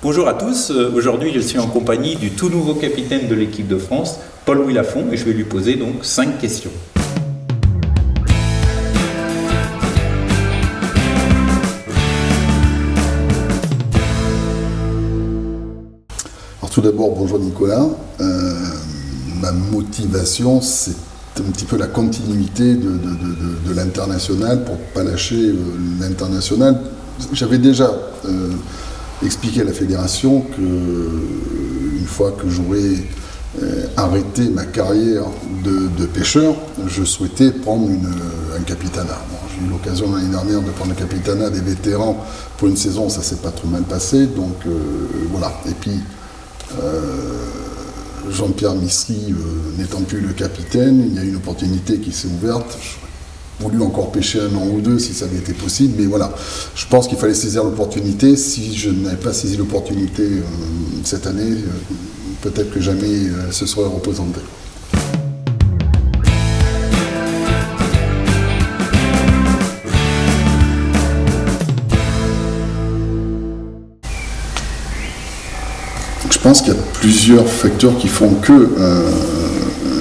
Bonjour à tous, aujourd'hui je suis en compagnie du tout nouveau capitaine de l'équipe de France, Paul-Louis Lafont, et je vais lui poser donc 5 questions. Alors tout d'abord, bonjour Nicolas. Ma motivation, c'est un petit peu la continuité de l'international pour ne pas lâcher l'international. J'avais déjà expliqué à la fédération que une fois que j'aurais arrêté ma carrière de pêcheur, je souhaitais prendre un capitanat. Bon, j'ai eu l'occasion l'année dernière de prendre le capitanat des vétérans pour une saison, ça s'est pas trop mal passé, donc voilà. Et puis Jean-Pierre Missry n'étant plus le capitaine, il y a une opportunité qui s'est ouverte. J'aurais voulu encore pêcher un an ou deux si ça avait été possible, mais voilà, je pense qu'il fallait saisir l'opportunité. Si je n'avais pas saisi l'opportunité cette année, peut-être que jamais ce serait représenté. Je pense qu'il y a plusieurs facteurs qui font que,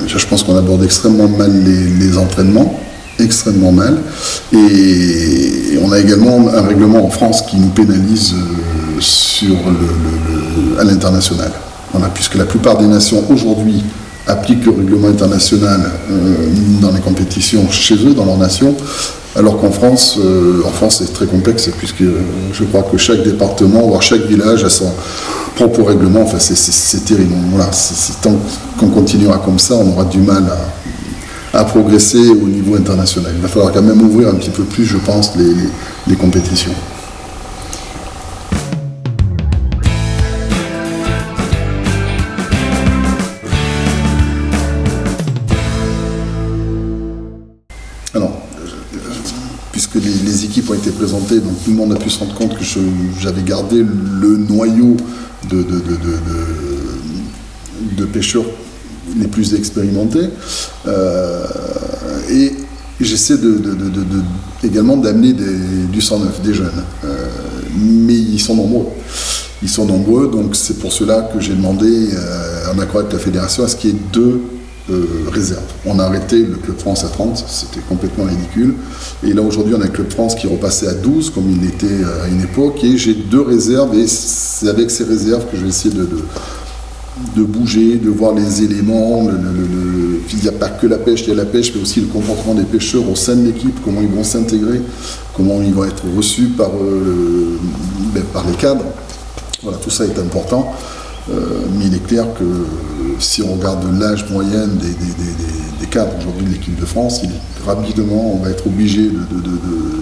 je pense qu'on aborde extrêmement mal les entraînements, extrêmement mal, et on a également un règlement en France qui nous pénalise à l'international. Voilà, puisque la plupart des nations aujourd'hui appliquent le règlement international dans les compétitions chez eux, dans leur nation, alors qu'en France, c'est très complexe, puisque je crois que chaque département, voire chaque village a son propre règlement. Enfin, c'est terrible. Voilà, tant qu'on continuera comme ça, on aura du mal à progresser au niveau international. Il va falloir quand même ouvrir un petit peu plus, je pense, les compétitions. Alors, puisque les équipes ont été présentées, donc tout le monde a pu se rendre compte que j'avais gardé le noyau de pêcheurs les plus expérimentés, et j'essaie également d'amener du sang neuf, des jeunes, mais ils sont nombreux, donc c'est pour cela que j'ai demandé, en accord avec la fédération, à ce qu'il y ait 2 réserves. On a arrêté le Club France à 30, c'était complètement ridicule, et là aujourd'hui on a un Club France qui est repassé à 12 comme il était à une époque, et j'ai 2 réserves, et c'est avec ces réserves que je vais essayer de bouger, de voir les éléments. Il n'y a pas que la pêche, il y a la pêche, mais aussi le comportement des pêcheurs au sein de l'équipe, comment ils vont s'intégrer, comment ils vont être reçus par les cadres. Voilà, tout ça est important, mais il est clair que si on regarde l'âge moyen des cadres aujourd'hui de l'équipe de France, rapidement on va être obligé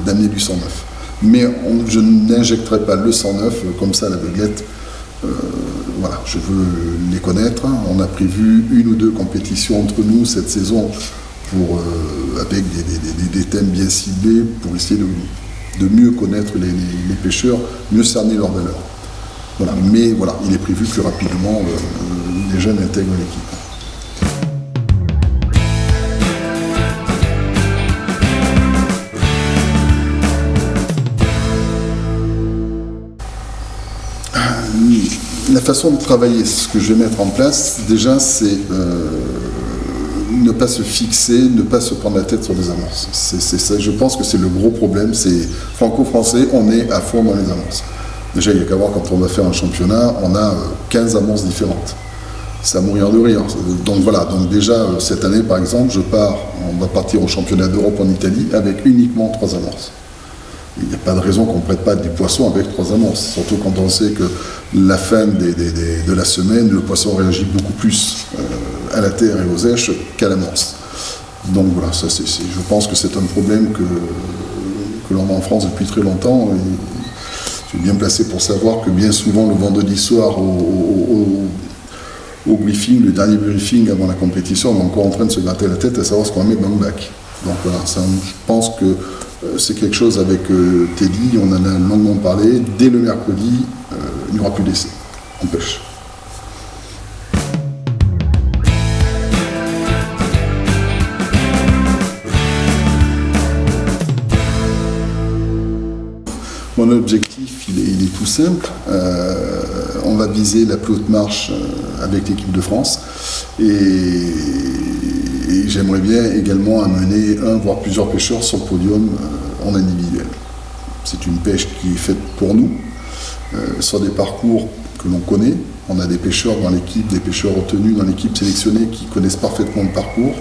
d'amener du sang neuf. Mais je n'injecterai pas le sang neuf comme ça à l'aveuglette. Voilà, je veux les connaître. On a prévu 1 ou 2 compétitions entre nous cette saison avec des thèmes bien ciblés pour essayer de mieux connaître les pêcheurs, mieux cerner leurs valeurs. Voilà, mais voilà, il est prévu que rapidement les jeunes intègrent l'équipe. La façon de travailler, ce que je vais mettre en place, déjà, c'est ne pas se fixer, ne pas se prendre la tête sur les amorces. Ça, je pense que c'est le gros problème. C'est franco-français, on est à fond dans les amorces. Déjà, il n'y a qu'à voir, quand on va faire un championnat, on a 15 amorces différentes. C'est à mourir de rire. Donc voilà, donc déjà, cette année, par exemple, on va partir au championnat d'Europe en Italie avec uniquement 3 amorces. Il n'y a pas de raison qu'on ne prête pas du poisson avec 3 amorces, surtout quand on sait que la fin de la semaine, le poisson réagit beaucoup plus à la terre et aux èches qu'à l'amorce. Donc voilà, ça, je pense que c'est un problème que l'on a en France depuis très longtemps. Et je suis bien placé pour savoir que bien souvent, le vendredi soir, au briefing, le dernier briefing avant la compétition, on est encore en train de se gratter la tête à savoir ce qu'on va mettre dans le bac. Donc voilà, ça, je pense que c'est quelque chose avec Teddy, on en a longuement parlé. Dès le mercredi, il n'y aura plus d'essai. On pêche. Mon objectif, il est tout simple. on va viser la plus haute marche avec l'équipe de France. Et j'aimerais bien également amener un, voire plusieurs pêcheurs sur le podium en individuel. C'est une pêche qui est faite pour nous, sur des parcours que l'on connaît. On a des pêcheurs dans l'équipe, des pêcheurs retenus dans l'équipe sélectionnée qui connaissent parfaitement le parcours.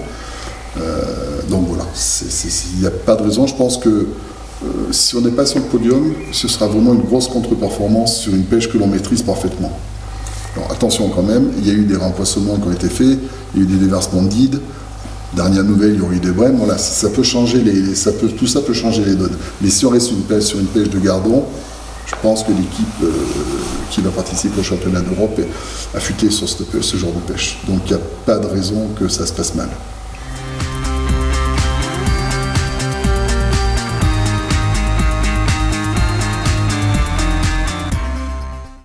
Donc voilà, il n'y a pas de raison. Je pense que si on n'est pas sur le podium, ce sera vraiment une grosse contre-performance sur une pêche que l'on maîtrise parfaitement. Alors attention quand même, il y a eu des rempoissements qui ont été faits, il y a eu des déversements de guides. Dernière nouvelle, il y aurait eu des brèmes. Voilà, ça peut changer tout ça peut changer les donnes. Mais si on reste sur une pêche de gardon, je pense que l'équipe qui va participer au championnat d'Europe est affûtée sur ce genre de pêche. Donc il n'y a pas de raison que ça se passe mal.